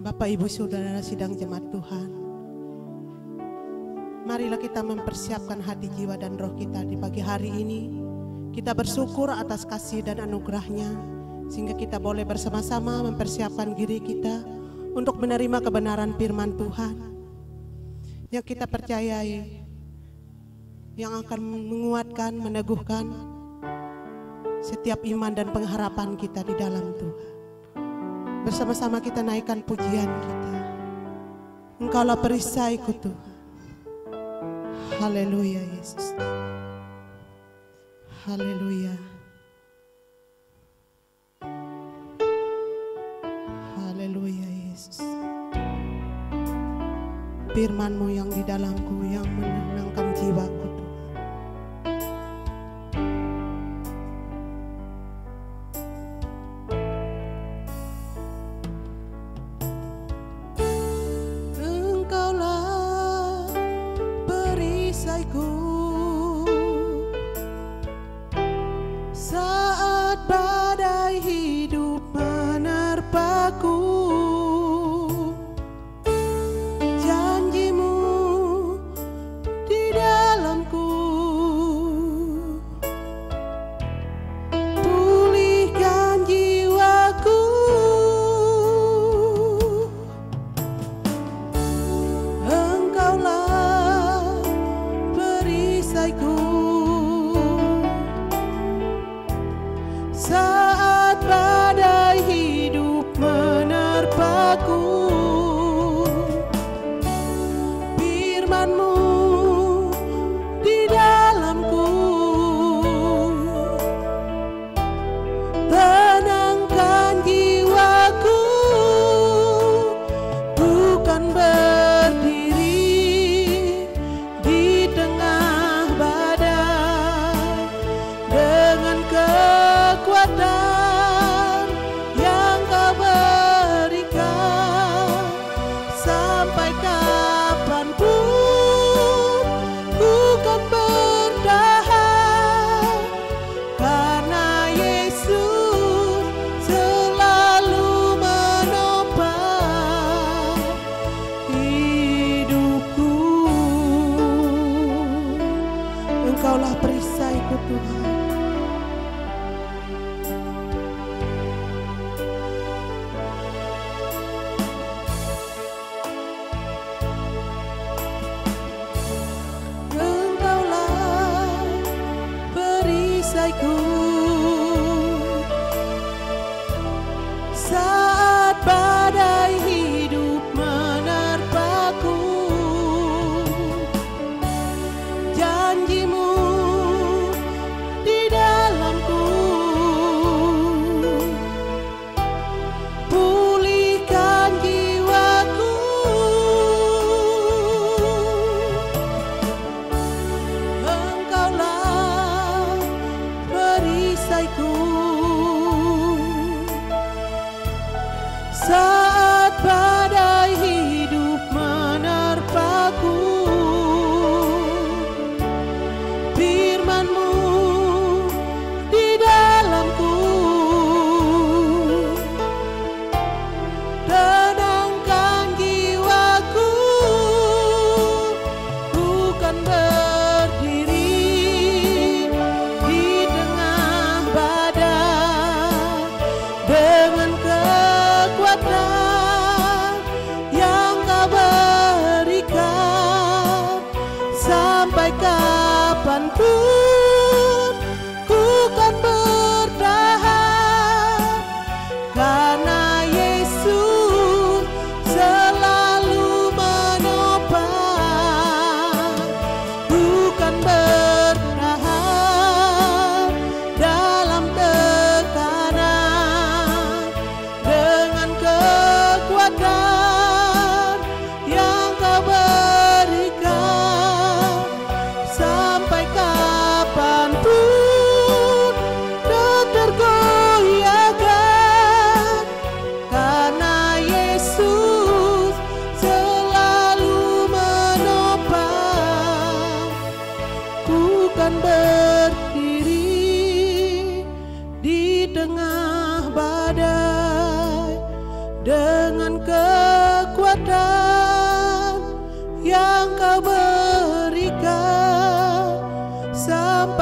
Bapak Ibu Saudara sidang jemaat Tuhan, marilah kita mempersiapkan hati, jiwa, dan roh kita di pagi hari ini. Kita bersyukur atas kasih dan anugerah-Nya, sehingga kita boleh bersama-sama mempersiapkan diri kita untuk menerima kebenaran firman Tuhan yang kita percayai, yang akan menguatkan, meneguhkan setiap iman dan pengharapan kita di dalam Tuhan. Bersama-sama kita naikkan pujian kita. Engkaulah perisaiku Tuhan. Haleluya Yesus. Haleluya. Haleluya Yesus. Firman-Mu yang di dalamku, yang menenangkan jiwaku Tuhan. Engkaulah perisaiku saat badai hidup menerpaku. Janji-Mu di dalamku, pulihkan jiwaku. Engkaulah perisaiku saat badai hidup menerpaku. Firman-Mu di dalamku, tenangkan jiwaku. Bukan berdiri di tengah badai dengan kekuatan yang Kau berikan. Sampai kapanpun ku kan bertahan, karena Yesus selalu menopang hidupku. Engkaulah perisaiku Tuhan. Engkaulah perisaiku saat badai hidup menerpaku. Janji-Mu di dalamku, pulihkan jiwaku. Engkaulah perisaiku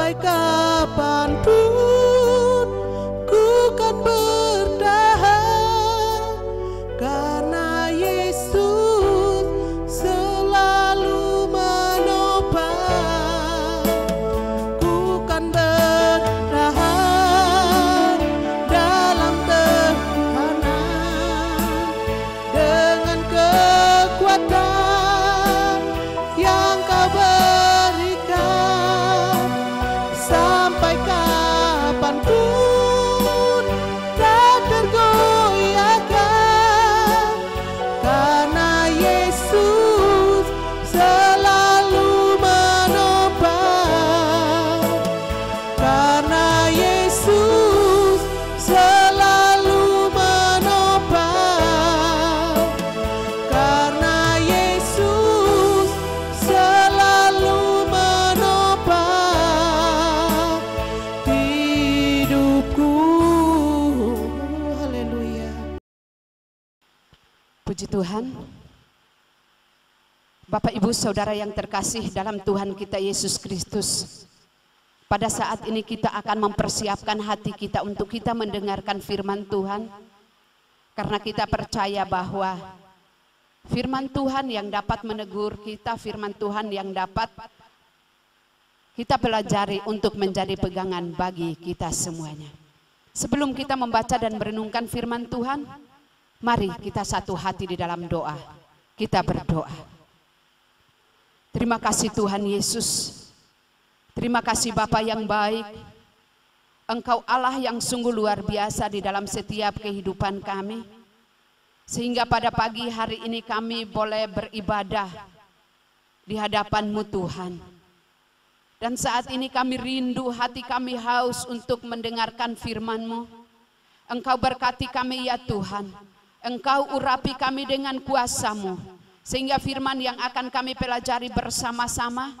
sampai kapanpun ku kan bertahan, karena Yesus selalu menopang. Ku kan bertahan dalam tekanan dengan kekuatan yang Kau berikan, sampai kapanpun tak tergoyahkan, karena Yesus selalu menopang, karena Yesus selalu menopang, karena Yesus selalu menopang hidupku. Haleluya. Puji Tuhan. Bapak Ibu Saudara yang terkasih dalam Tuhan kita Yesus Kristus, pada saat ini kita akan mempersiapkan hati kita untuk kita mendengarkan firman Tuhan, karena kita percaya bahwa firman Tuhan yang dapat menegur kita, firman Tuhan yang dapat kita pelajari untuk menjadi pegangan bagi kita semuanya. Sebelum kita membaca dan merenungkan firman Tuhan, mari kita satu hati di dalam doa. Kita berdoa. Terima kasih Tuhan Yesus. Terima kasih Bapa yang baik. Engkau Allah yang sungguh luar biasa di dalam setiap kehidupan kami. Sehingga pada pagi hari ini kami boleh beribadah di hadapan-Mu Tuhan. Dan saat ini kami rindu, hati kami haus untuk mendengarkan firman-Mu. Engkau berkati kami ya Tuhan. Engkau urapi kami dengan kuasa-Mu, sehingga firman yang akan kami pelajari bersama-sama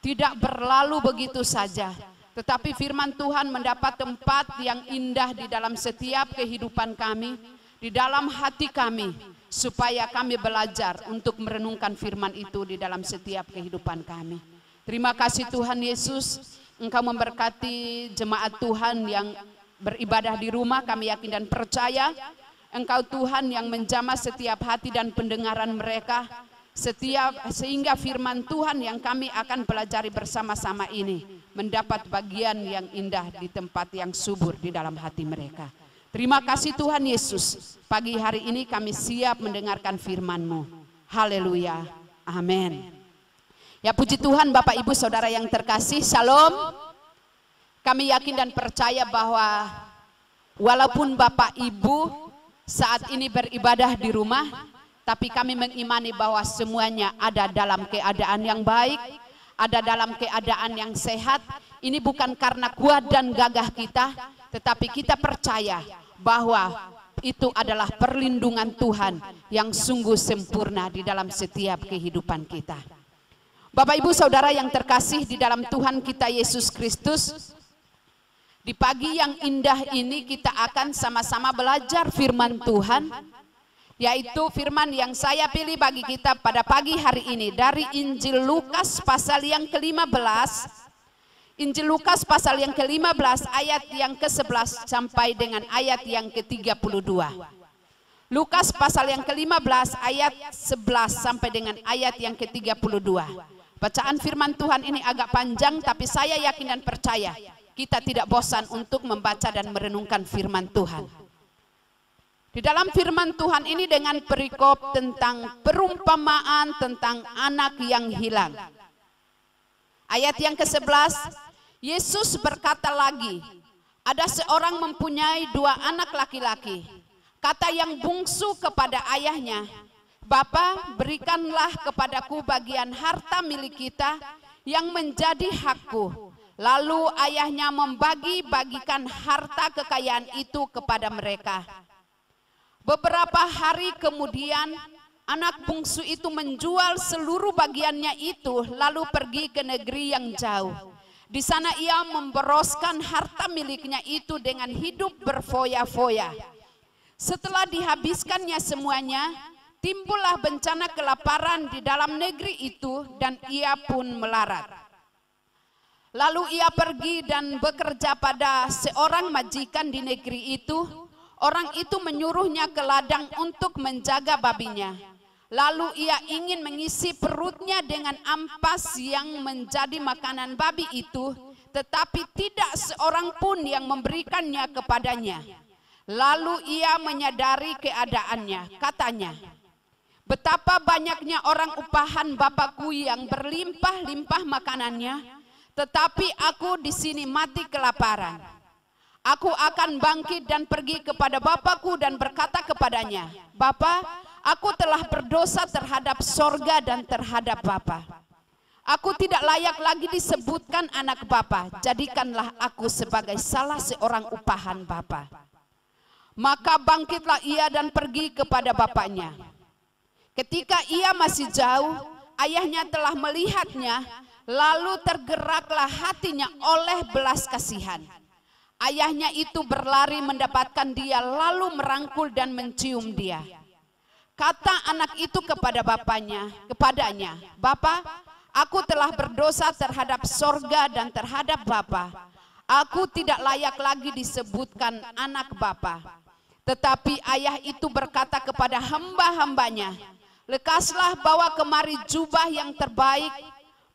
tidak berlalu begitu saja, tetapi firman Tuhan mendapat tempat yang indah di dalam setiap kehidupan kami, di dalam hati kami, supaya kami belajar untuk merenungkan firman itu di dalam setiap kehidupan kami. Terima kasih Tuhan Yesus, Engkau memberkati jemaat Tuhan yang beribadah di rumah. Kami yakin dan percaya Engkau Tuhan yang menjamah setiap hati dan pendengaran mereka, sehingga firman Tuhan yang kami akan pelajari bersama-sama ini mendapat bagian yang indah di tempat yang subur di dalam hati mereka. Terima kasih Tuhan Yesus, pagi hari ini kami siap mendengarkan firman-Mu. Haleluya, amin. Ya puji Tuhan Bapak Ibu Saudara yang terkasih, Shalom. Kami yakin dan percaya bahwa walaupun Bapak Ibu saat ini beribadah di rumah, tapi kami mengimani bahwa semuanya ada dalam keadaan yang baik, ada dalam keadaan yang sehat. Ini bukan karena kuat dan gagah kita, tetapi kita percaya bahwa itu adalah perlindungan Tuhan yang sungguh sempurna di dalam setiap kehidupan kita. Bapak Ibu Saudara yang terkasih di dalam Tuhan kita Yesus Kristus, di pagi yang indah ini kita akan sama-sama belajar firman Tuhan, yaitu firman yang saya pilih bagi kita pada pagi hari ini dari Injil Lukas pasal yang ke-15. Injil Lukas pasal yang ke-15 ayat yang ke-11 sampai dengan ayat yang ke-32. Lukas pasal yang ke-15 ayat 11 sampai dengan ayat yang ke-32. Bacaan firman Tuhan ini agak panjang, tapi saya yakin dan percaya kita tidak bosan untuk membaca dan merenungkan firman Tuhan. Di dalam firman Tuhan ini dengan perikop tentang perumpamaan tentang anak yang hilang. Ayat yang ke-11, Yesus berkata lagi, ada seorang mempunyai 2 anak laki-laki. Kata yang bungsu kepada ayahnya, Bapa, berikanlah kepadaku bagian harta milik kita yang menjadi hakku. Lalu ayahnya membagi-bagikan harta kekayaan itu kepada mereka. Beberapa hari kemudian anak bungsu itu menjual seluruh bagiannya itu lalu pergi ke negeri yang jauh. Di sana ia memboroskan harta miliknya itu dengan hidup berfoya-foya. Setelah dihabiskannya semuanya, timbullah bencana kelaparan di dalam negeri itu dan ia pun melarat. Lalu ia pergi dan bekerja pada seorang majikan di negeri itu. Orang itu menyuruhnya ke ladang untuk menjaga babinya. Lalu ia ingin mengisi perutnya dengan ampas yang menjadi makanan babi itu, tetapi tidak seorang pun yang memberikannya kepadanya. Lalu ia menyadari keadaannya, katanya, betapa banyaknya orang upahan Bapakku yang berlimpah-limpah makanannya, tetapi aku di sini mati kelaparan. Aku akan bangkit dan pergi kepada Bapakku dan berkata kepadanya, Bapa, aku telah berdosa terhadap sorga dan terhadap Bapa. Aku tidak layak lagi disebutkan anak Bapa, jadikanlah aku sebagai salah seorang upahan Bapa. Maka bangkitlah ia dan pergi kepada bapaknya. Ketika ia masih jauh, ayahnya telah melihatnya, lalu tergeraklah hatinya oleh belas kasihan. Ayahnya itu berlari mendapatkan dia, lalu merangkul dan mencium dia. Kata anak itu kepadanya, Bapa, aku telah berdosa terhadap sorga dan terhadap Bapa. Aku tidak layak lagi disebutkan anak Bapa. Tetapi ayah itu berkata kepada hamba-hambanya, lekaslah bawa kemari jubah yang terbaik,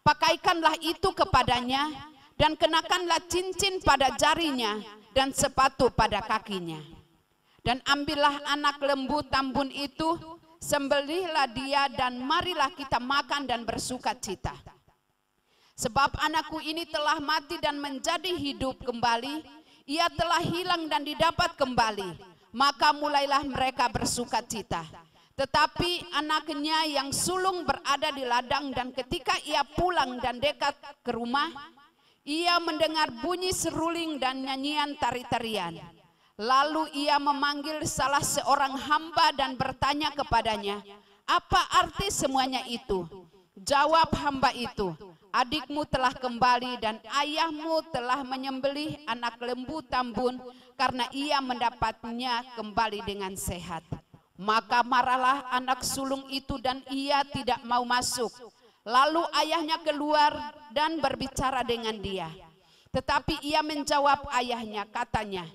pakaikanlah itu kepadanya, dan kenakanlah cincin pada jarinya dan sepatu pada kakinya. Dan ambillah anak lembu tambun itu, sembelihlah dia dan marilah kita makan dan bersuka cita. Sebab anakku ini telah mati dan menjadi hidup kembali, ia telah hilang dan didapat kembali. Maka mulailah mereka bersuka cita. Tetapi anaknya yang sulung berada di ladang, dan ketika ia pulang dan dekat ke rumah, ia mendengar bunyi seruling dan nyanyian tari-tarian. Lalu ia memanggil salah seorang hamba dan bertanya kepadanya, apa arti semuanya itu? Jawab hamba itu, adikmu telah kembali dan ayahmu telah menyembelih anak lembu tambun karena ia mendapatnya kembali dengan sehat. Maka marahlah anak sulung itu dan ia tidak mau masuk. Lalu ayahnya keluar dan berbicara dengan dia. Tetapi ia menjawab ayahnya, katanya,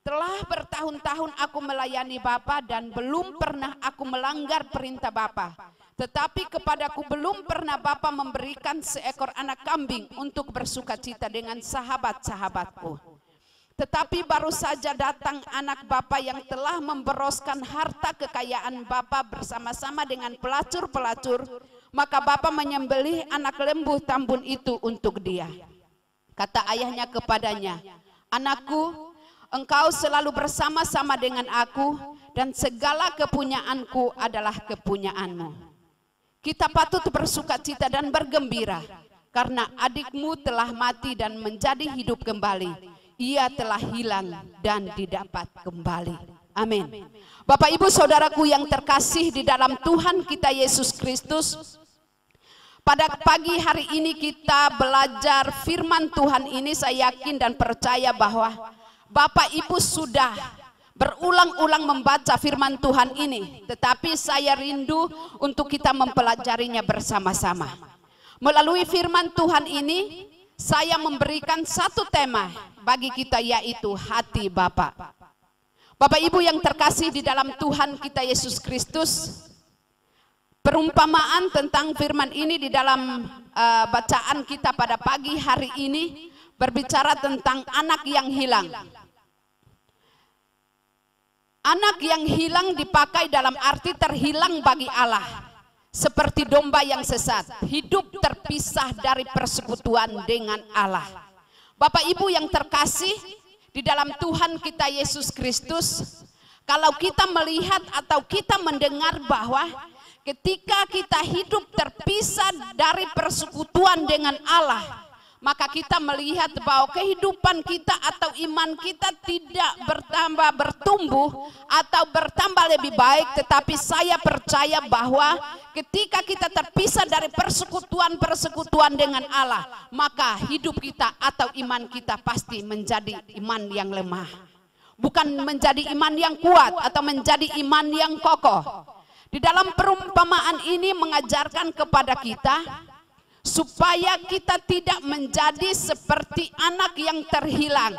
telah bertahun-tahun aku melayani Bapa dan belum pernah aku melanggar perintah Bapa. Tetapi kepadaku belum pernah Bapa memberikan seekor anak kambing untuk bersukacita dengan sahabat-sahabatku. Tetapi baru saja datang anak Bapa yang telah memberoskan harta kekayaan Bapa bersama-sama dengan pelacur-pelacur. Maka Bapa menyembelih anak lembu tambun itu untuk dia. Kata ayahnya kepadanya, anakku, engkau selalu bersama-sama dengan aku dan segala kepunyaanku adalah kepunyaanmu. Kita patut bersukacita dan bergembira karena adikmu telah mati dan menjadi hidup kembali. Ia telah hilang dan didapat kembali. Amin. Bapak Ibu Saudaraku yang terkasih di dalam Tuhan kita Yesus Kristus, pada pagi hari ini kita belajar firman Tuhan ini. Saya yakin dan percaya bahwa Bapak Ibu sudah berulang-ulang membaca firman Tuhan ini, tetapi saya rindu untuk kita mempelajarinya bersama-sama. Melalui firman Tuhan ini, saya memberikan satu tema bagi kita, yaitu hati Bapa. Bapak Ibu yang terkasih di dalam Tuhan kita Yesus Kristus, perumpamaan tentang firman ini di dalam bacaan kita pada pagi hari ini berbicara tentang anak yang hilang. Anak yang hilang dipakai dalam arti terhilang bagi Allah. Seperti domba yang sesat, hidup terpisah dari persekutuan dengan Allah. Bapak Ibu yang terkasih di dalam Tuhan kita Yesus Kristus, kalau kita melihat atau kita mendengar bahwa ketika kita hidup terpisah dari persekutuan dengan Allah, maka kita melihat bahwa kehidupan kita atau iman kita tidak bertambah bertumbuh atau bertambah lebih baik. Tetapi saya percaya bahwa ketika kita terpisah dari persekutuan dengan Allah, maka hidup kita atau iman kita pasti menjadi iman yang lemah. Bukan menjadi iman yang kuat atau menjadi iman yang kokoh. Di dalam perumpamaan ini mengajarkan kepada kita, supaya kita tidak menjadi seperti anak yang terhilang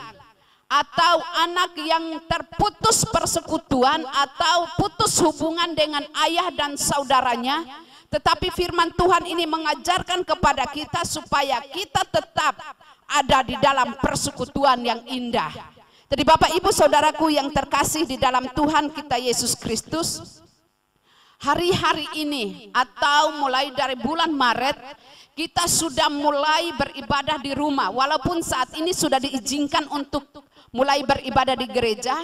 atau anak yang terputus persekutuan atau putus hubungan dengan ayah dan saudaranya. Tetapi firman Tuhan ini mengajarkan kepada kita supaya kita tetap ada di dalam persekutuan yang indah. Jadi Bapak Ibu Saudaraku yang terkasih di dalam Tuhan kita Yesus Kristus, hari-hari ini atau mulai dari bulan Maret kita sudah mulai beribadah di rumah. Walaupun saat ini sudah diizinkan untuk mulai beribadah di gereja,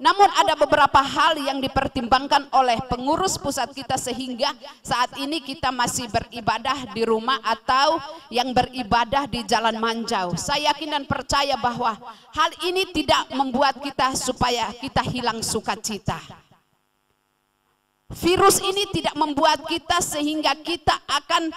namun ada beberapa hal yang dipertimbangkan oleh pengurus pusat kita sehingga saat ini kita masih beribadah di rumah atau yang beribadah di Jalan Manjau. Saya yakin dan percaya bahwa hal ini tidak membuat kita supaya kita hilang sukacita. Virus ini tidak membuat kita sehingga kita akan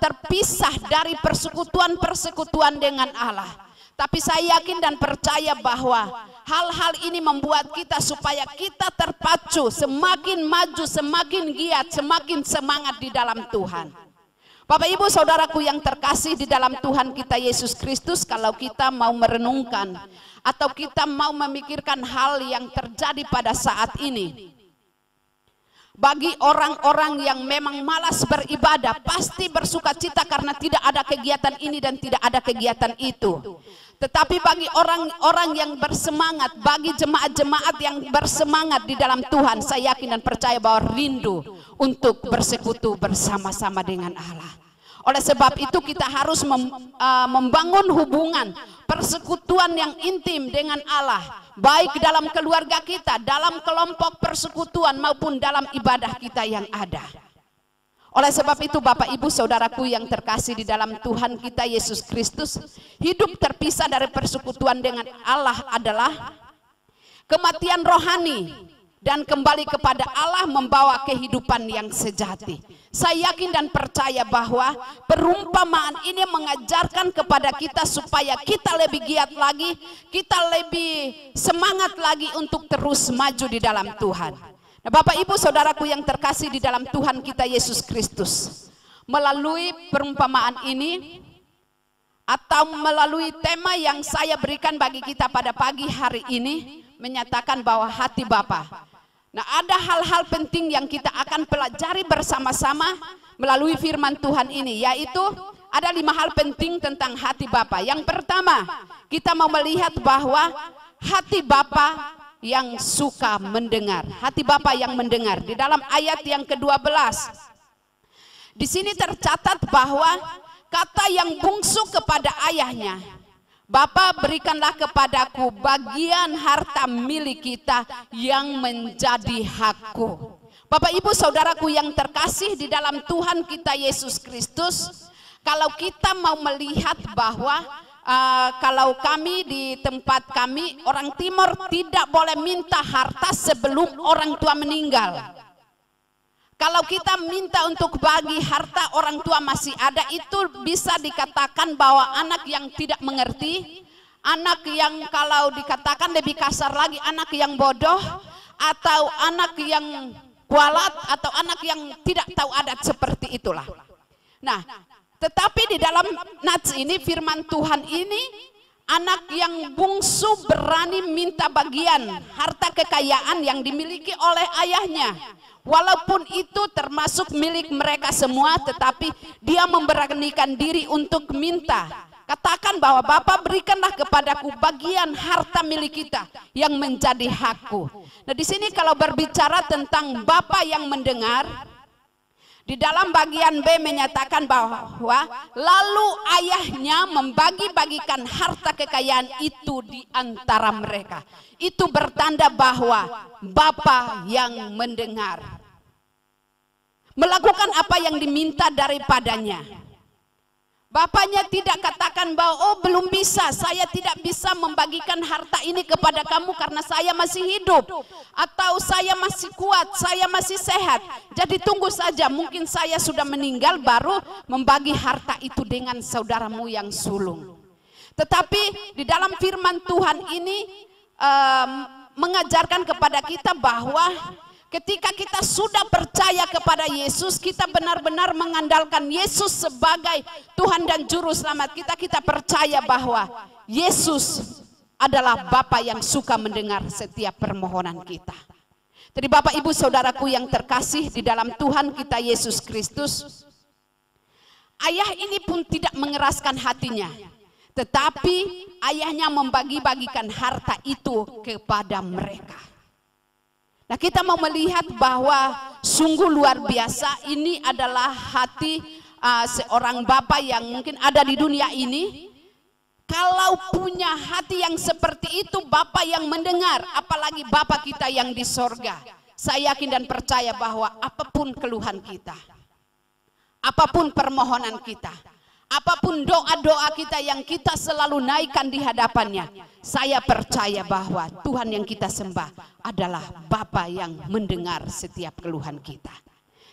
terpisah dari persekutuan-persekutuan dengan Allah. Tapi saya yakin dan percaya bahwa hal-hal ini membuat kita supaya kita terpacu, semakin maju, semakin giat, semakin semangat di dalam Tuhan. Bapak Ibu Saudaraku yang terkasih di dalam Tuhan kita Yesus Kristus, kalau kita mau merenungkan atau kita mau memikirkan hal yang terjadi pada saat ini, bagi orang-orang yang memang malas beribadah pasti bersukacita karena tidak ada kegiatan ini dan tidak ada kegiatan itu. Tetapi bagi orang-orang yang bersemangat, bagi jemaat-jemaat yang bersemangat di dalam Tuhan, saya yakin dan percaya bahwa rindu untuk bersekutu bersama-sama dengan Allah. Oleh sebab itu kita harus membangun hubungan persekutuan yang intim dengan Allah, baik dalam keluarga kita, dalam kelompok persekutuan maupun dalam ibadah kita yang ada. Oleh sebab itu Bapak Ibu Saudaraku yang terkasih di dalam Tuhan kita Yesus Kristus, hidup terpisah dari persekutuan dengan Allah adalah kematian rohani, dan kembali kepada Allah membawa kehidupan yang sejati. Saya yakin dan percaya bahwa perumpamaan ini mengajarkan kepada kita supaya kita lebih giat lagi, kita lebih semangat lagi untuk terus maju di dalam Tuhan. Nah, Bapak Ibu Saudaraku yang terkasih di dalam Tuhan kita Yesus Kristus, melalui perumpamaan ini atau melalui tema yang saya berikan bagi kita pada pagi hari ini, menyatakan bahwa hati Bapa. Nah, ada hal-hal penting yang kita akan pelajari bersama-sama melalui firman Tuhan ini, yaitu ada 5 hal penting tentang hati Bapa. Yang pertama, kita mau melihat bahwa hati Bapa yang suka mendengar, hati Bapa yang mendengar. Di dalam ayat yang ke-12, di sini tercatat bahwa kata yang bungsu kepada ayahnya, Bapa, berikanlah kepadaku bagian harta milik kita yang menjadi hakku. Bapak Ibu Saudaraku yang terkasih di dalam Tuhan kita Yesus Kristus, kalau kita mau melihat bahwa kalau kami di tempat kami orang Timur tidak boleh minta harta sebelum orang tua meninggal. Kalau kita minta untuk bagi harta orang tua masih ada, itu bisa dikatakan bahwa anak yang tidak mengerti, anak yang kalau dikatakan lebih kasar lagi anak yang bodoh, atau anak yang kualat, atau anak yang tidak tahu adat, seperti itulah. Nah, tetapi di dalam nats ini firman Tuhan ini, anak yang bungsu berani minta bagian harta kekayaan yang dimiliki oleh ayahnya. Walaupun itu termasuk milik mereka semua, tetapi dia memberanikan diri untuk minta. Katakan bahwa Bapa, berikanlah kepadaku bagian harta milik kita yang menjadi hakku. Nah, di sini kalau berbicara tentang Bapa yang mendengar, di dalam bagian B menyatakan bahwa lalu ayahnya membagi-bagikan harta kekayaan itu di antara mereka. Itu bertanda bahwa Bapa yang mendengar, melakukan apa yang diminta daripadanya. Bapaknya tidak katakan bahwa oh belum bisa, saya tidak bisa membagikan harta ini kepada kamu karena saya masih hidup, atau saya masih kuat, saya masih sehat, jadi tunggu saja, mungkin saya sudah meninggal baru membagi harta itu dengan saudaramu yang sulung. Tetapi di dalam firman Tuhan ini mengajarkan kepada kita bahwa Ketika kita sudah percaya kepada Yesus, kita benar-benar mengandalkan Yesus sebagai Tuhan dan Juru Selamat kita. Kita percaya bahwa Yesus adalah Bapa yang suka mendengar setiap permohonan kita. Jadi Bapak Ibu Saudaraku yang terkasih di dalam Tuhan kita Yesus Kristus, ayah ini pun tidak mengeraskan hatinya, tetapi ayahnya membagi-bagikan harta itu kepada mereka. Nah, kita mau melihat bahwa sungguh luar biasa ini adalah hati seorang bapa yang mungkin ada di dunia ini. Kalau punya hati yang seperti itu, bapa yang mendengar, apalagi bapa kita yang di sorga. Saya yakin dan percaya bahwa apapun keluhan kita, apapun permohonan kita, apapun doa-doa kita yang kita selalu naikkan di hadapannya, saya percaya bahwa Tuhan yang kita sembah adalah Bapa yang mendengar setiap keluhan kita.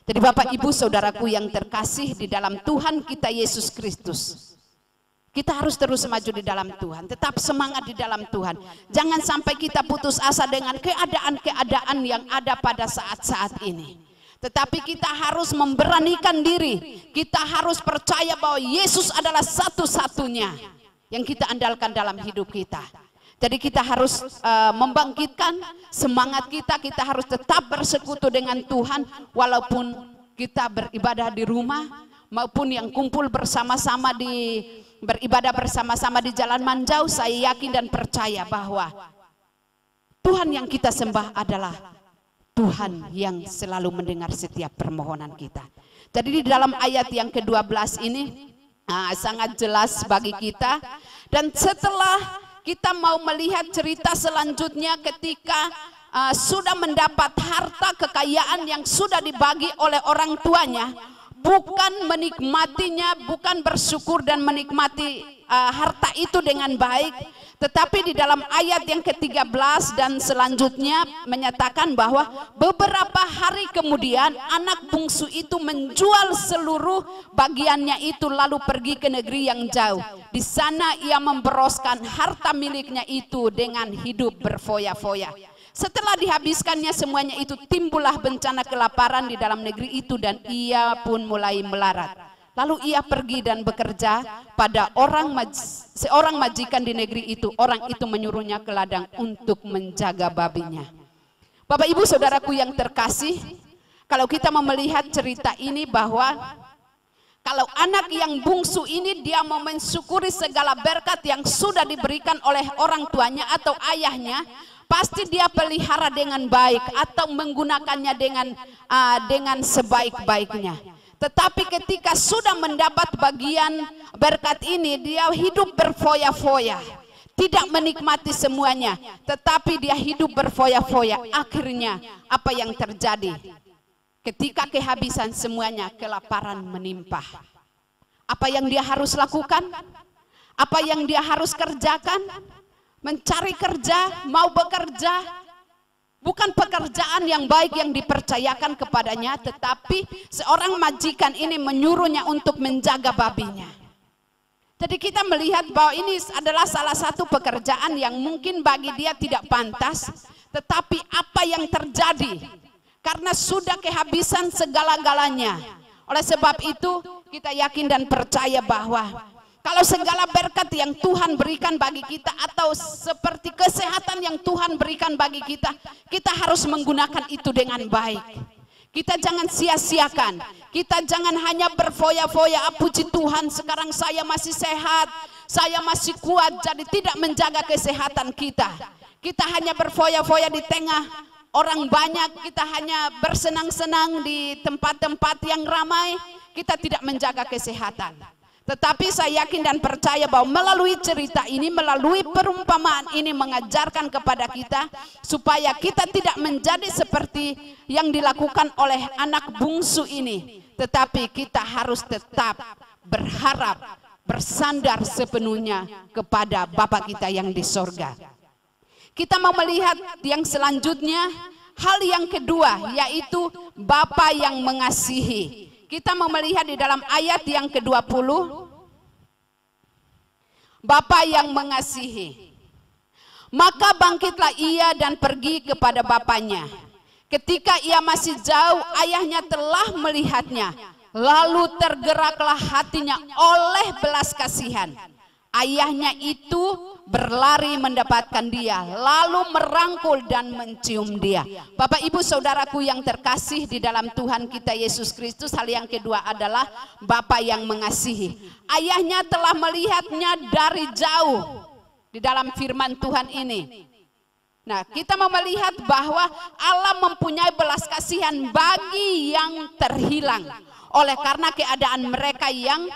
Jadi Bapak Ibu Saudaraku yang terkasih di dalam Tuhan kita Yesus Kristus, kita harus terus maju di dalam Tuhan, tetap semangat di dalam Tuhan. Jangan sampai kita putus asa dengan keadaan-keadaan yang ada pada saat-saat ini. Tetapi kita harus memberanikan diri, kita harus percaya bahwa Yesus adalah satu-satunya yang kita andalkan dalam hidup kita. Jadi kita harus membangkitkan semangat kita, kita harus tetap bersekutu dengan Tuhan walaupun kita beribadah di rumah maupun yang kumpul bersama-sama beribadah bersama-sama di Jalan Manjau. Saya yakin dan percaya bahwa Tuhan yang kita sembah adalah Tuhan yang selalu mendengar setiap permohonan kita. Jadi di dalam ayat yang ke-12 ini sangat jelas bagi kita. Dan setelah kita mau melihat cerita selanjutnya ketika sudah mendapat harta kekayaan yang sudah dibagi oleh orang tuanya, bukan menikmatinya, bukan bersyukur dan menikmati harta itu dengan baik, tetapi di dalam ayat yang ke-13 dan selanjutnya menyatakan bahwa beberapa hari kemudian anak bungsu itu menjual seluruh bagiannya itu lalu pergi ke negeri yang jauh. Di sana ia memberoskan harta miliknya itu dengan hidup berfoya-foya. Setelah dihabiskannya semuanya itu, timbullah bencana kelaparan di dalam negeri itu dan ia pun mulai melarat. Lalu ia pergi dan bekerja pada seorang majikan di negeri itu. Orang itu menyuruhnya ke ladang untuk menjaga babinya. Bapak Ibu Saudaraku yang terkasih, kalau kita mau melihat cerita ini bahwa kalau anak yang bungsu ini dia mau mensyukuri segala berkat yang sudah diberikan oleh orang tuanya atau ayahnya, pasti dia pelihara dengan baik atau menggunakannya dengan sebaik-baiknya. Tetapi ketika sudah mendapat bagian berkat ini, dia hidup berfoya-foya, tidak menikmati semuanya, tetapi dia hidup berfoya-foya. Akhirnya apa yang terjadi? Ketika kehabisan semuanya, kelaparan menimpa. Apa yang dia harus lakukan? Apa yang dia harus kerjakan? Mencari kerja, mau bekerja. Bukan pekerjaan yang baik yang dipercayakan kepadanya, tetapi seorang majikan ini menyuruhnya untuk menjaga babinya. Jadi kita melihat bahwa ini adalah salah satu pekerjaan yang mungkin bagi dia tidak pantas, tetapi apa yang terjadi? Karena sudah kehabisan segala-galanya. Oleh sebab itu kita yakin dan percaya bahwa kalau segala berkat yang Tuhan berikan bagi kita atau seperti kesehatan yang Tuhan berikan bagi kita, kita harus menggunakan itu dengan baik. Kita jangan sia-siakan. Kita jangan hanya berfoya-foya, puji Tuhan sekarang saya masih sehat, saya masih kuat, jadi tidak menjaga kesehatan kita. Kita hanya berfoya-foya di tengah orang banyak, kita hanya bersenang-senang di tempat-tempat yang ramai, kita tidak menjaga kesehatan. Tetapi saya yakin dan percaya bahwa melalui cerita ini, melalui perumpamaan ini mengajarkan kepada kita supaya kita tidak menjadi seperti yang dilakukan oleh anak bungsu ini, tetapi kita harus tetap berharap, bersandar sepenuhnya kepada Bapa kita yang di sorga. Kita mau melihat yang selanjutnya, hal yang kedua yaitu Bapa yang mengasihi. Kita mau melihat di dalam ayat yang ke-20, Bapa yang mengasihi. Maka bangkitlah ia dan pergi kepada bapaknya. Ketika ia masih jauh, ayahnya telah melihatnya. Lalu tergeraklah hatinya oleh belas kasihan. Ayahnya itu berlari mendapatkan dia, lalu merangkul dan mencium dia. Bapak Ibu Saudaraku yang terkasih di dalam Tuhan kita Yesus Kristus, hal yang kedua adalah Bapa yang mengasihi. Ayahnya telah melihatnya dari jauh di dalam firman Tuhan ini. Nah, kita mau melihat bahwa Allah mempunyai belas kasihan bagi yang terhilang oleh karena keadaan mereka yang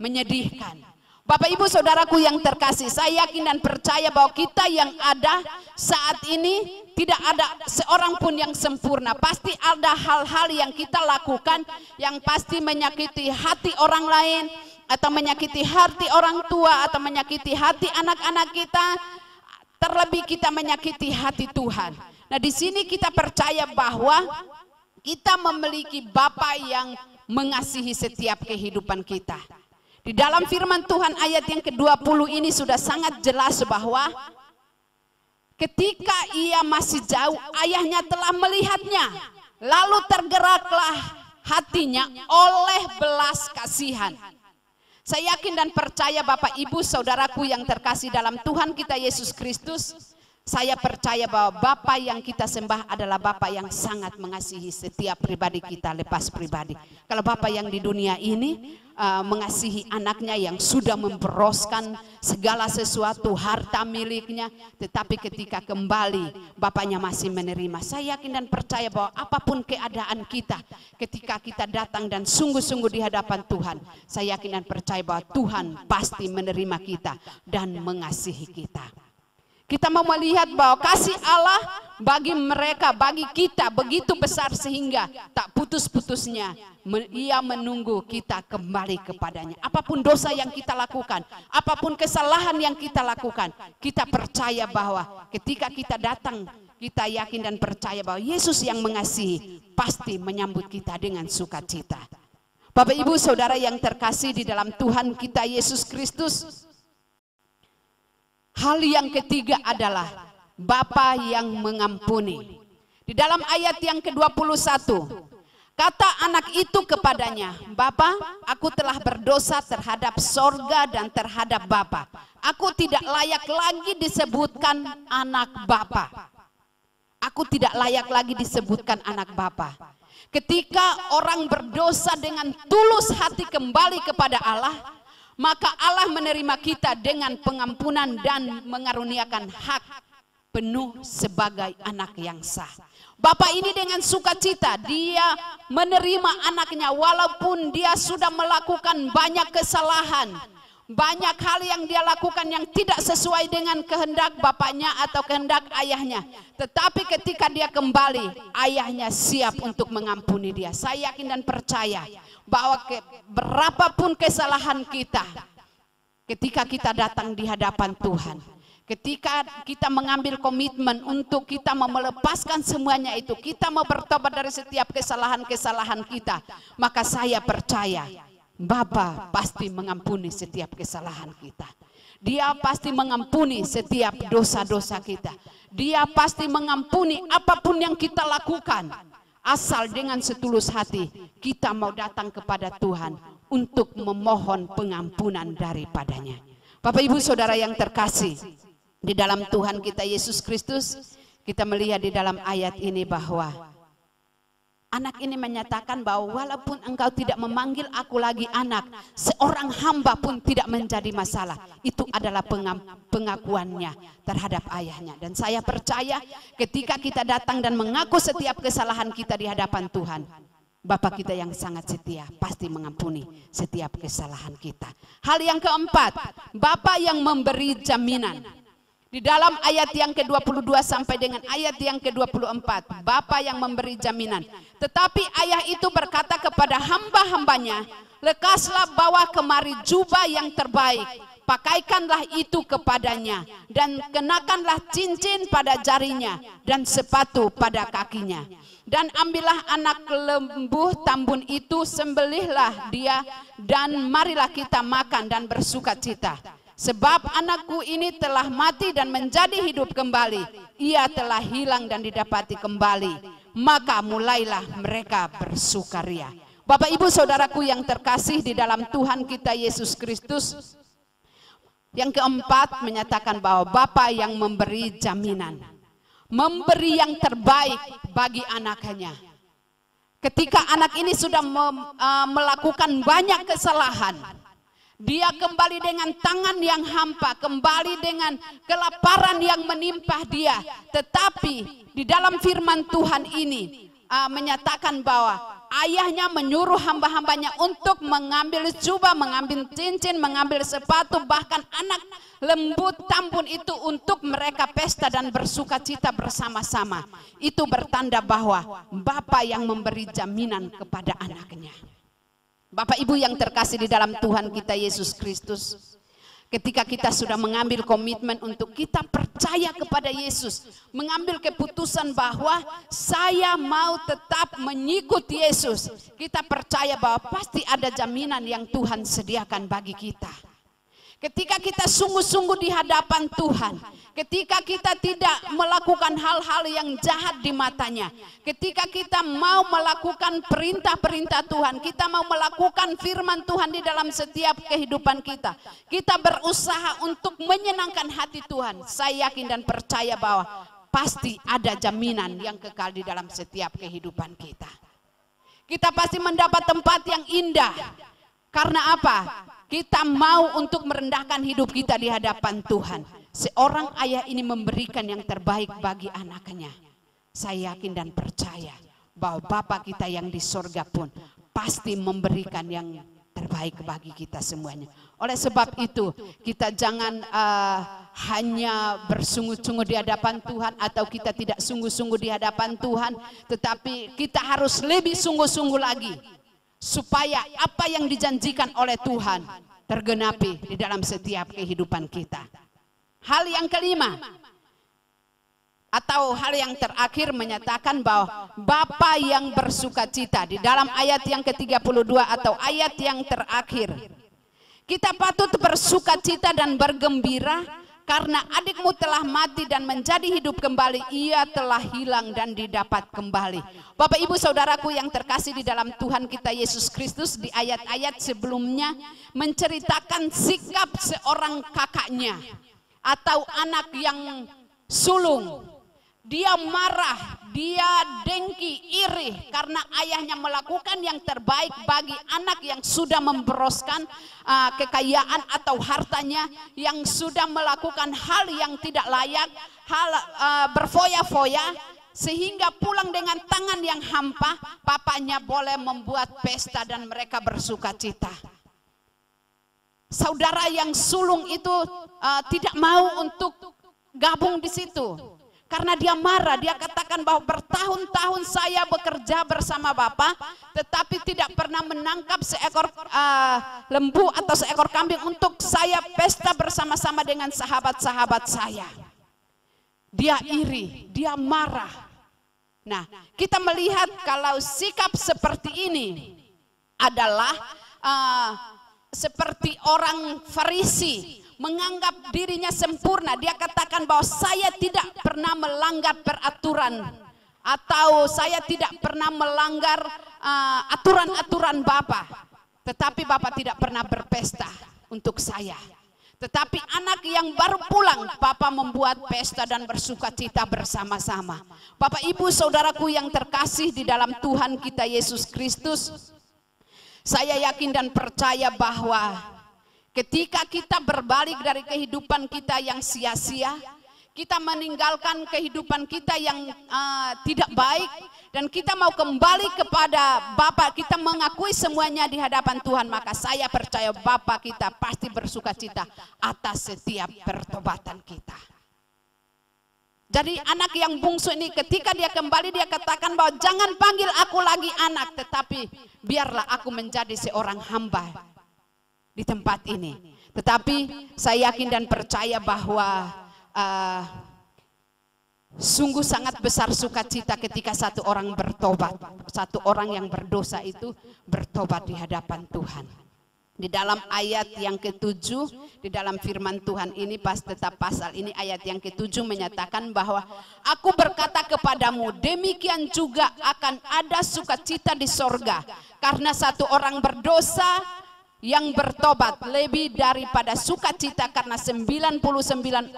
menyedihkan. Bapak Ibu Saudaraku yang terkasih, saya yakin dan percaya bahwa kita yang ada saat ini tidak ada seorang pun yang sempurna. Pasti ada hal-hal yang kita lakukan yang pasti menyakiti hati orang lain, atau menyakiti hati orang tua, atau menyakiti hati anak-anak kita. Terlebih kita menyakiti hati Tuhan. Nah, di sini kita percaya bahwa kita memiliki Bapa yang mengasihi setiap kehidupan kita. Di dalam firman Tuhan ayat yang ke-20 ini sudah sangat jelas bahwa ketika ia masih jauh, ayahnya telah melihatnya. Lalu tergeraklah hatinya oleh belas kasihan. Saya yakin dan percaya Bapak Ibu Saudaraku yang terkasih dalam Tuhan kita Yesus Kristus, saya percaya bahwa Bapa yang kita sembah adalah Bapa yang sangat mengasihi setiap pribadi kita lepas pribadi. Kalau Bapa yang di dunia ini mengasihi anaknya yang sudah memperoskan segala sesuatu harta miliknya, tetapi ketika kembali Bapaknya masih menerima. Saya yakin dan percaya bahwa apapun keadaan kita, ketika kita datang dan sungguh-sungguh di hadapan Tuhan, saya yakin dan percaya bahwa Tuhan pasti menerima kita dan mengasihi kita. Kita mau melihat bahwa kasih Allah bagi mereka, bagi kita begitu besar sehingga tak putus-putusnya Ia menunggu kita kembali kepadanya. Apapun dosa yang kita lakukan, apapun kesalahan yang kita lakukan, kita percaya bahwa ketika kita datang, kita yakin dan percaya bahwa Yesus yang mengasihi pasti menyambut kita dengan sukacita. Bapak Ibu Saudara yang terkasih di dalam Tuhan kita Yesus Kristus, hal yang ketiga adalah Bapa yang mengampuni. Di dalam ayat yang ke-21, kata anak itu kepadanya, Bapa, aku telah berdosa terhadap sorga dan terhadap Bapa. Aku tidak layak lagi disebutkan anak Bapa. Aku tidak layak lagi disebutkan anak Bapa. Ketika orang berdosa dengan tulus hati kembali kepada Allah, maka Allah menerima kita dengan pengampunan dan mengaruniakan hak penuh sebagai anak yang sah. Bapak ini dengan sukacita dia menerima anaknya walaupun dia sudah melakukan banyak kesalahan, banyak hal yang dia lakukan yang tidak sesuai dengan kehendak bapaknya atau kehendak ayahnya. Tetapi ketika dia kembali, ayahnya siap untuk mengampuni dia. Saya yakin dan percaya bahwa berapapun kesalahan kita, ketika kita datang di hadapan Tuhan, ketika kita mengambil komitmen untuk kita mau melepaskan semuanya itu, kita mau bertobat dari setiap kesalahan-kesalahan kita, maka saya percaya Bapa pasti mengampuni setiap kesalahan kita. Dia pasti mengampuni setiap dosa-dosa kita. Dia pasti mengampuni apapun yang kita lakukan. Asal dengan setulus hati kita mau datang kepada Tuhan untuk memohon pengampunan daripadanya. Bapak Ibu Saudara yang terkasih di dalam Tuhan kita Yesus Kristus, kita melihat di dalam ayat ini bahwa anak ini menyatakan bahwa walaupun engkau tidak memanggil aku lagi anak, seorang hamba pun tidak menjadi masalah. Itu adalah pengakuannya terhadap ayahnya. Dan saya percaya ketika kita datang dan mengaku setiap kesalahan kita di hadapan Tuhan, Bapa kita yang sangat setia pasti mengampuni setiap kesalahan kita. Hal yang keempat, Bapa yang memberi jaminan. Di dalam ayat yang ke-22 sampai dengan ayat yang ke-24, Bapa yang memberi jaminan. Tetapi ayah itu berkata kepada hamba-hambanya, lekaslah bawa kemari jubah yang terbaik, pakaikanlah itu kepadanya, dan kenakanlah cincin pada jarinya, dan sepatu pada kakinya. Dan ambillah anak lembu tambun itu, sembelihlah dia, dan marilah kita makan dan bersuka cita. Sebab anakku ini telah mati dan menjadi hidup kembali. Ia telah hilang dan didapati kembali. maka mulailah mereka bersukaria. Bapak Ibu Saudaraku yang terkasih di dalam Tuhan kita Yesus Kristus, yang keempat menyatakan bahwa Bapa yang memberi jaminan, memberi yang terbaik bagi anaknya. Ketika anak ini sudah melakukan banyak kesalahan, dia kembali dengan tangan yang hampa, kembali dengan kelaparan yang menimpa dia. Tetapi di dalam firman Tuhan ini menyatakan bahwa ayahnya menyuruh hamba-hambanya untuk mengambil jubah, mengambil cincin, mengambil sepatu, bahkan anak lembu tambun itu untuk mereka pesta dan bersuka cita bersama-sama. Itu bertanda bahwa Bapa yang memberi jaminan kepada anaknya. Bapak Ibu yang terkasih di dalam Tuhan kita Yesus Kristus, ketika kita sudah mengambil komitmen untuk kita percaya kepada Yesus, mengambil keputusan bahwa saya mau tetap mengikuti Yesus, kita percaya bahwa pasti ada jaminan yang Tuhan sediakan bagi kita. Ketika kita sungguh-sungguh di hadapan Tuhan, ketika kita tidak melakukan hal-hal yang jahat di matanya, ketika kita mau melakukan perintah-perintah Tuhan, kita mau melakukan firman Tuhan di dalam setiap kehidupan kita, kita berusaha untuk menyenangkan hati Tuhan, saya yakin dan percaya bahwa pasti ada jaminan yang kekal di dalam setiap kehidupan kita. Kita pasti mendapat tempat yang indah. Karena apa? Kita mau untuk merendahkan hidup kita di hadapan Tuhan. Seorang ayah ini memberikan yang terbaik bagi anaknya. Saya yakin dan percaya bahwa Bapa kita yang di sorga pun pasti memberikan yang terbaik bagi kita semuanya. Oleh sebab itu kita jangan hanya bersungguh-sungguh di hadapan Tuhan atau kita tidak sungguh-sungguh di hadapan Tuhan, tetapi kita harus lebih sungguh-sungguh lagi supaya apa yang dijanjikan oleh Tuhan tergenapi di dalam setiap kehidupan kita. Hal yang kelima atau hal yang terakhir menyatakan bahwa Bapa yang bersuka cita di dalam ayat yang ke-32 atau ayat yang terakhir. Kita patut bersuka cita dan bergembira karena adikmu telah mati dan menjadi hidup kembali, ia telah hilang dan didapat kembali. Bapak Ibu Saudaraku yang terkasih di dalam Tuhan kita Yesus Kristus, di ayat-ayat sebelumnya menceritakan sikap seorang kakaknya atau anak yang sulung. Dia marah, dia dengki, iri karena ayahnya melakukan yang terbaik bagi anak yang sudah memboroskan kekayaan atau hartanya, yang sudah melakukan hal yang tidak layak, hal berfoya-foya, sehingga pulang dengan tangan yang hampa. Papanya boleh membuat pesta dan mereka bersuka cita. Saudara yang sulung itu tidak mau untuk gabung di situ. Karena dia marah, dia katakan bahwa bertahun-tahun saya bekerja bersama Bapak, tetapi tidak pernah menangkap seekor lembu atau seekor kambing untuk saya pesta bersama-sama dengan sahabat-sahabat saya. Dia iri, dia marah. Nah, kita melihat kalau sikap seperti ini adalah seperti orang Farisi, menganggap dirinya sempurna. Dia katakan bahwa saya tidak pernah melanggar peraturan atau saya tidak pernah melanggar aturan-aturan Bapa. Tetapi Bapa tidak pernah berpesta untuk saya. Tetapi anak yang baru pulang, Bapa membuat pesta dan bersuka cita bersama-sama. Bapak Ibu Saudaraku yang terkasih di dalam Tuhan kita Yesus Kristus, saya yakin dan percaya bahwa ketika kita berbalik dari kehidupan kita yang sia-sia, kita meninggalkan kehidupan kita yang tidak baik, dan kita mau kembali kepada Bapa, kita mengakui semuanya di hadapan Tuhan, maka saya percaya Bapa kita pasti bersuka cita atas setiap pertobatan kita. Jadi anak yang bungsu ini ketika dia kembali, dia katakan bahwa jangan panggil aku lagi anak, tetapi biarlah aku menjadi seorang hamba di tempat ini. Tetapi saya yakin dan percaya bahwa sungguh sangat besar sukacita ketika satu orang bertobat, satu orang yang berdosa itu bertobat di hadapan Tuhan. Di dalam ayat yang ke-7, di dalam firman Tuhan ini, tetap pasal ini ayat yang ke-7 menyatakan bahwa aku berkata kepadamu, demikian juga akan ada sukacita di sorga, karena satu orang berdosa yang bertobat lebih daripada sukacita karena 99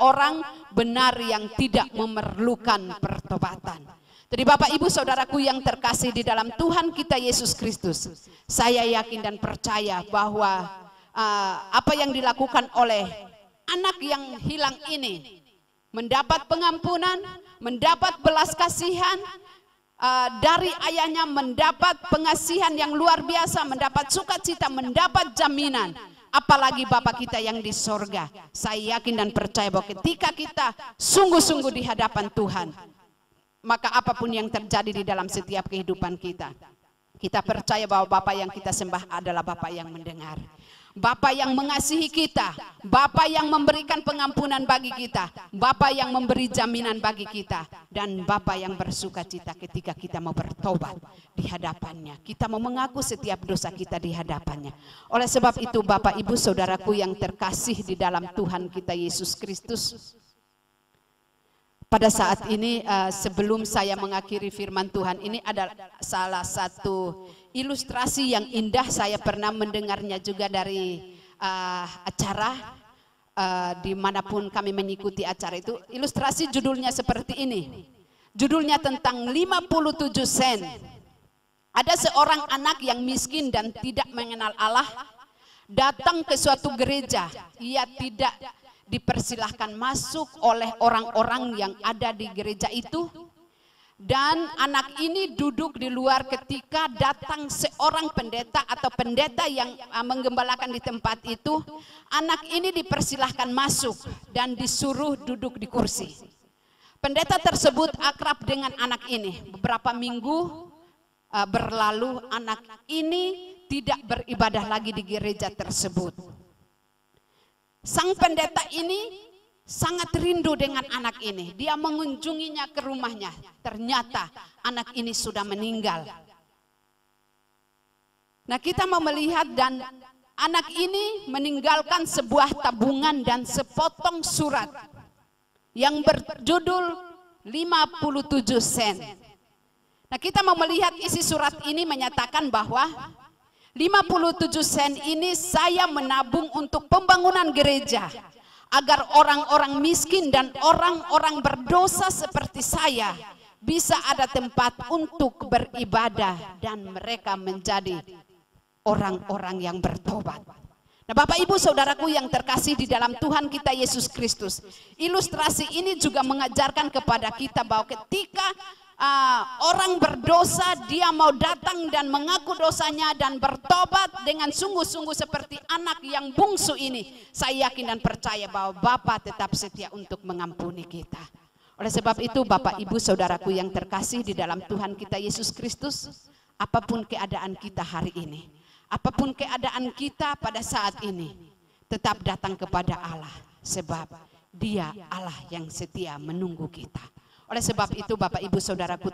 orang benar yang tidak memerlukan pertobatan. Jadi Bapak Ibu Saudaraku yang terkasih di dalam Tuhan kita Yesus Kristus, saya yakin dan percaya bahwa apa yang dilakukan oleh anak yang hilang ini, mendapat pengampunan, mendapat belas kasihan dari ayahnya, mendapat pengasihan yang luar biasa, mendapat sukacita, mendapat jaminan. Apalagi Bapa kita yang di sorga. Saya yakin dan percaya bahwa ketika kita sungguh-sungguh di hadapan Tuhan, maka apapun yang terjadi di dalam setiap kehidupan kita, kita percaya bahwa Bapa yang kita sembah adalah Bapa yang mendengar, Bapa yang mengasihi kita, Bapa yang memberikan pengampunan bagi kita, Bapa yang memberi jaminan bagi kita, dan Bapa yang bersukacita ketika kita mau bertobat di hadapannya, kita mau mengaku setiap dosa kita di hadapannya. Oleh sebab itu Bapak Ibu Saudaraku yang terkasih di dalam Tuhan kita Yesus Kristus, pada saat ini sebelum saya mengakhiri firman Tuhan ini, ada salah satu ilustrasi yang indah. Saya pernah mendengarnya juga dari acara dimanapun kami mengikuti acara itu. Ilustrasi judulnya seperti ini. Judulnya tentang 57 sen. Ada seorang anak yang miskin dan tidak mengenal Allah datang ke suatu gereja. Ia tidak dipersilahkan masuk oleh orang-orang yang ada di gereja itu, dan anak ini duduk di luar ketika datang seorang pendeta atau pendeta yang menggembalakan di tempat itu. Anak ini dipersilahkan masuk dan disuruh duduk di kursi. Pendeta tersebut akrab dengan anak ini. Beberapa minggu berlalu, anak ini tidak beribadah lagi di gereja tersebut. Sang pendeta ini sangat rindu dengan anak ini. Dia mengunjunginya ke rumahnya. Ternyata anak ini sudah meninggal. Nah, kita mau melihat, dan anak ini meninggalkan sebuah tabungan dan sepotong surat yang berjudul 57 sen. Nah, kita mau melihat isi surat ini menyatakan bahwa 57 sen ini saya menabung untuk pembangunan gereja, agar orang-orang miskin dan orang-orang berdosa seperti saya bisa ada tempat untuk beribadah dan mereka menjadi orang-orang yang bertobat. Nah, Bapak Ibu Saudaraku yang terkasih di dalam Tuhan kita Yesus Kristus, ilustrasi ini juga mengajarkan kepada kita bahwa ketika orang berdosa, dia mau datang dan mengaku dosanya dan bertobat dengan sungguh-sungguh seperti anak yang bungsu ini, saya yakin dan percaya bahwa Bapa tetap setia untuk mengampuni kita. Oleh sebab itu Bapak Ibu Saudaraku yang terkasih di dalam Tuhan kita Yesus Kristus, apapun keadaan kita hari ini, apapun keadaan kita pada saat ini, tetap datang kepada Allah, sebab Dia Allah yang setia menunggu kita. Oleh sebab itu Bapak Ibu Saudaraku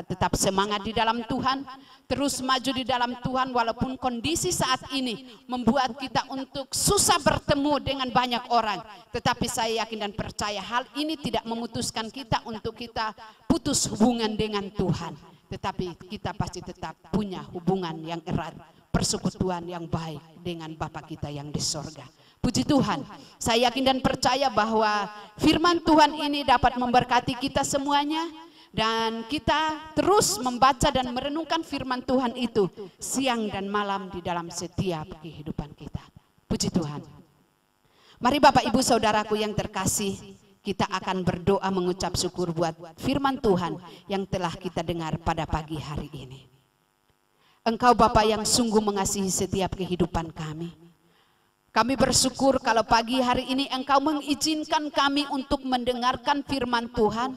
tetap semangat di dalam Tuhan, terus maju di dalam Tuhan walaupun kondisi saat ini membuat kita untuk susah bertemu dengan banyak orang. Tetapi saya yakin dan percaya hal ini tidak memutuskan kita untuk kita putus hubungan dengan Tuhan. Tetapi kita pasti tetap punya hubungan yang erat, persekutuan yang baik dengan Bapa kita yang di sorga. Puji Tuhan, saya yakin dan percaya bahwa firman Tuhan ini dapat memberkati kita semuanya, dan kita terus membaca dan merenungkan firman Tuhan itu siang dan malam di dalam setiap kehidupan kita. Puji Tuhan. Mari Bapak Ibu Saudaraku yang terkasih, kita akan berdoa mengucap syukur buat firman Tuhan yang telah kita dengar pada pagi hari ini. Engkau Bapa yang sungguh mengasihi setiap kehidupan kami. Kami bersyukur kalau pagi hari ini Engkau mengizinkan kami untuk mendengarkan firman Tuhan,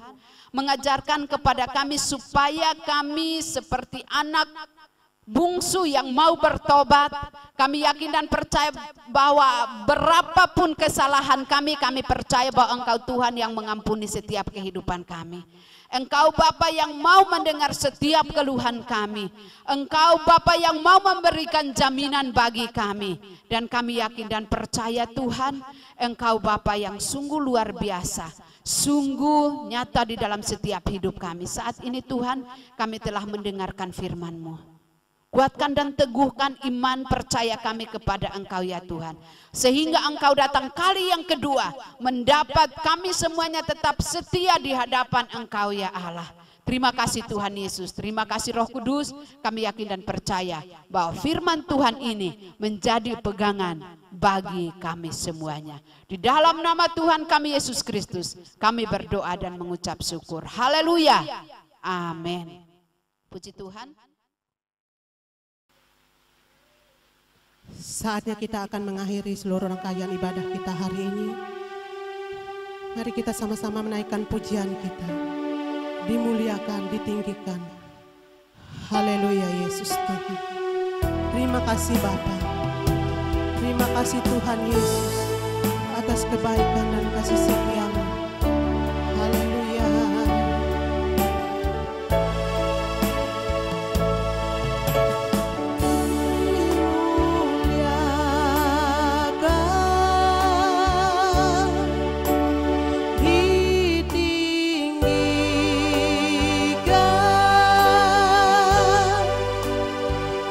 mengajarkan kepada kami supaya kami seperti anak bungsu yang mau bertobat. Kami yakin dan percaya bahwa berapapun kesalahan kami percaya bahwa Engkau Tuhan yang mengampuni setiap kehidupan kami. Engkau Bapa yang mau mendengar setiap keluhan kami. Engkau Bapa yang mau memberikan jaminan bagi kami. Dan kami yakin dan percaya Tuhan, Engkau Bapa yang sungguh luar biasa, sungguh nyata di dalam setiap hidup kami. Saat ini Tuhan, kami telah mendengarkan firman-Mu. Kuatkan dan teguhkan iman percaya kami kepada Engkau ya Tuhan. Sehingga Engkau datang kali yang kedua, mendapat kami semuanya tetap setia di hadapan Engkau ya Allah. Terima kasih Tuhan Yesus, terima kasih Roh Kudus. Kami yakin dan percaya bahwa firman Tuhan ini menjadi pegangan bagi kami semuanya. Di dalam nama Tuhan kami Yesus Kristus, kami berdoa dan mengucap syukur. Haleluya. Amin. Puji Tuhan. Saatnya kita akan mengakhiri seluruh rangkaian ibadah kita hari ini. Mari kita sama-sama menaikkan pujian kita. Dimuliakan, ditinggikan. Haleluya Yesus Tuhan. Terima kasih Bapa. Terima kasih Tuhan Yesus atas kebaikan dan kasih setia-Mu. Haleluya.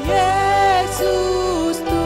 Yesus Tuhan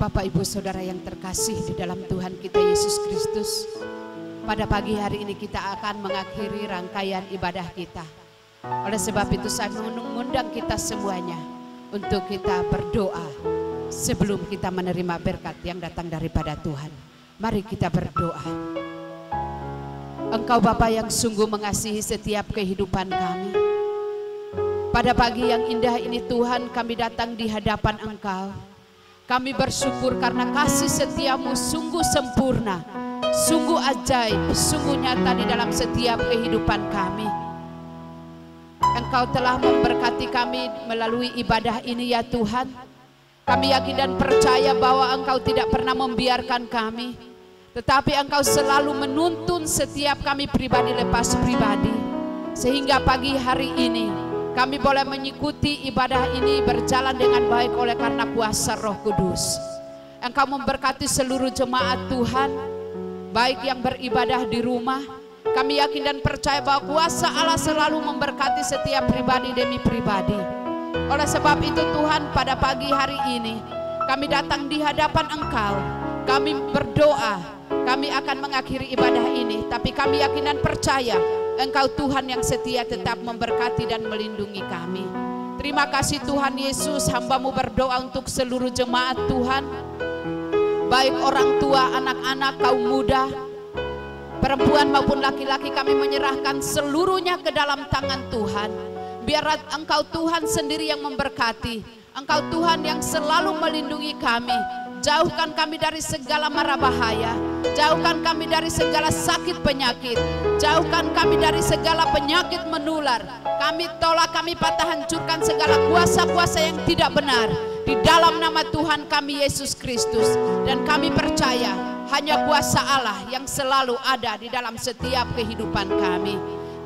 Bapak Ibu Saudara yang terkasih di dalam Tuhan kita Yesus Kristus, pada pagi hari ini kita akan mengakhiri rangkaian ibadah kita. Oleh sebab itu saya mengundang kita semuanya untuk kita berdoa sebelum kita menerima berkat yang datang daripada Tuhan. Mari kita berdoa. Engkau Bapa yang sungguh mengasihi setiap kehidupan kami. Pada pagi yang indah ini Tuhan, kami datang di hadapan Engkau. Kami bersyukur karena kasih setiamu sungguh sempurna, sungguh ajaib, sungguh nyata di dalam setiap kehidupan kami. Engkau telah memberkati kami melalui ibadah ini ya Tuhan. Kami yakin dan percaya bahwa Engkau tidak pernah membiarkan kami, tetapi Engkau selalu menuntun setiap kami pribadi lepas pribadi. Sehingga pagi hari ini kami boleh mengikuti ibadah ini berjalan dengan baik oleh karena kuasa Roh Kudus. Engkau memberkati seluruh jemaat Tuhan, baik yang beribadah di rumah. Kami yakin dan percaya bahwa kuasa Allah selalu memberkati setiap pribadi demi pribadi. Oleh sebab itu Tuhan, pada pagi hari ini kami datang di hadapan Engkau. Kami berdoa, kami akan mengakhiri ibadah ini, tapi kami yakin dan percaya Engkau Tuhan yang setia tetap memberkati dan melindungi kami. Terima kasih Tuhan Yesus, hamba-Mu berdoa untuk seluruh jemaat Tuhan, baik orang tua, anak-anak, kaum muda, perempuan maupun laki-laki. Kami menyerahkan seluruhnya ke dalam tangan Tuhan. Biar Engkau Tuhan sendiri yang memberkati, Engkau Tuhan yang selalu melindungi kami. Jauhkan kami dari segala mara bahaya, jauhkan kami dari segala sakit penyakit, jauhkan kami dari segala penyakit menular. Kami tolak, kami patah hancurkan segala kuasa-kuasa yang tidak benar di dalam nama Tuhan kami Yesus Kristus. Dan kami percaya hanya kuasa Allah yang selalu ada di dalam setiap kehidupan kami.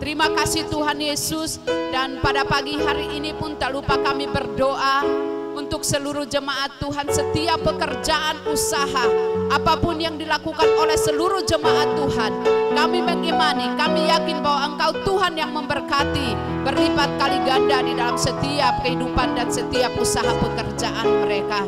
Terima kasih Tuhan Yesus. Dan pada pagi hari ini pun tak lupa kami berdoa untuk seluruh jemaat Tuhan, setiap pekerjaan usaha apapun yang dilakukan oleh seluruh jemaat Tuhan, kami mengimani, kami yakin bahwa Engkau Tuhan yang memberkati berlipat kali ganda di dalam setiap kehidupan dan setiap usaha pekerjaan mereka.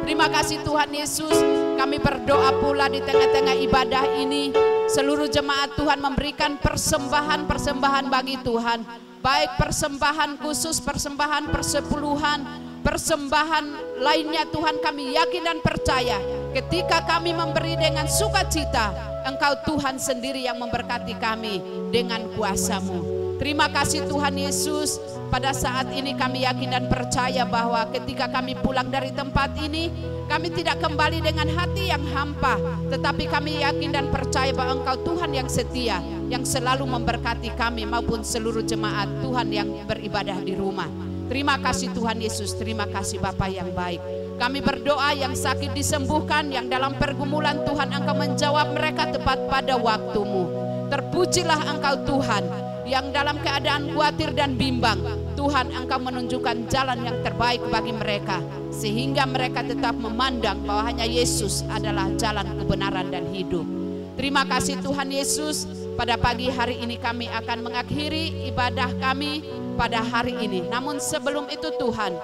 Terima kasih Tuhan Yesus. Kami berdoa pula di tengah-tengah ibadah ini, seluruh jemaat Tuhan memberikan persembahan-persembahan bagi Tuhan, baik persembahan khusus, persembahan persepuluhan, persembahan lainnya. Tuhan, kami yakin dan percaya ketika kami memberi dengan sukacita, Engkau Tuhan sendiri yang memberkati kami dengan kuasa-Mu. Terima kasih Tuhan Yesus. Pada saat ini kami yakin dan percaya bahwa ketika kami pulang dari tempat ini, kami tidak kembali dengan hati yang hampa, tetapi kami yakin dan percaya bahwa Engkau Tuhan yang setia, yang selalu memberkati kami maupun seluruh jemaat Tuhan yang beribadah di rumah. Terima kasih Tuhan Yesus, terima kasih Bapa yang baik. Kami berdoa yang sakit disembuhkan, yang dalam pergumulan Tuhan Engkau menjawab mereka tepat pada waktu-Mu. Terpujilah Engkau Tuhan, yang dalam keadaan khawatir dan bimbang, Tuhan Engkau menunjukkan jalan yang terbaik bagi mereka, sehingga mereka tetap memandang bahwa hanya Yesus adalah jalan kebenaran dan hidup. Terima kasih Tuhan Yesus. Pada pagi hari ini kami akan mengakhiri ibadah kami pada hari ini. Namun sebelum itu Tuhan,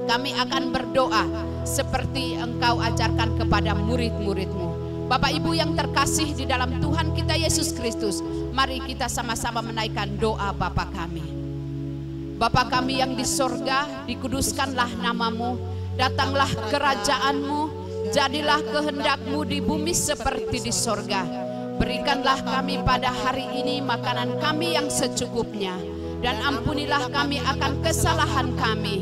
kami akan berdoa seperti Engkau ajarkan kepada murid-murid-Mu. Bapak Ibu yang terkasih di dalam Tuhan kita Yesus Kristus, mari kita sama-sama menaikkan doa Bapa kami. Bapa kami yang di sorga, dikuduskanlah nama-Mu, datanglah kerajaan-Mu, jadilah kehendak-Mu di bumi seperti di sorga. Berikanlah kami pada hari ini makanan kami yang secukupnya, dan ampunilah kami akan kesalahan kami,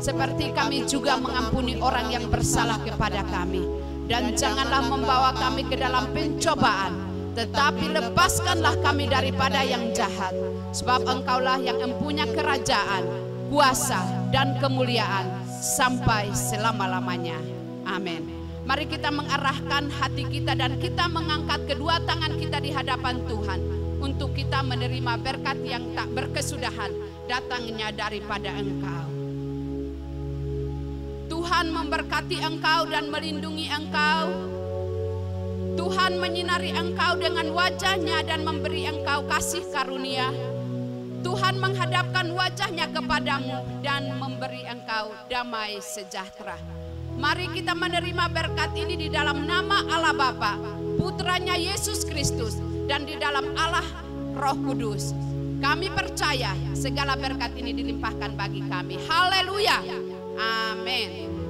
seperti kami juga mengampuni orang yang bersalah kepada kami. Dan janganlah membawa kami ke dalam pencobaan, tetapi lepaskanlah kami daripada yang jahat. Sebab Engkaulah yang mempunyai kerajaan, kuasa, dan kemuliaan sampai selama-lamanya. Amin. Mari kita mengarahkan hati kita dan kita mengangkat kedua tangan kita di hadapan Tuhan, untuk kita menerima berkat yang tak berkesudahan datangnya daripada Engkau. Tuhan memberkati engkau dan melindungi engkau. Tuhan menyinari engkau dengan wajah-Nya dan memberi engkau kasih karunia. Tuhan menghadapkan wajah-Nya kepadamu dan memberi engkau damai sejahtera. Mari kita menerima berkat ini di dalam nama Allah Bapa, Putranya Yesus Kristus, dan di dalam Allah Roh Kudus. Kami percaya segala berkat ini dilimpahkan bagi kami. Haleluya. Amin.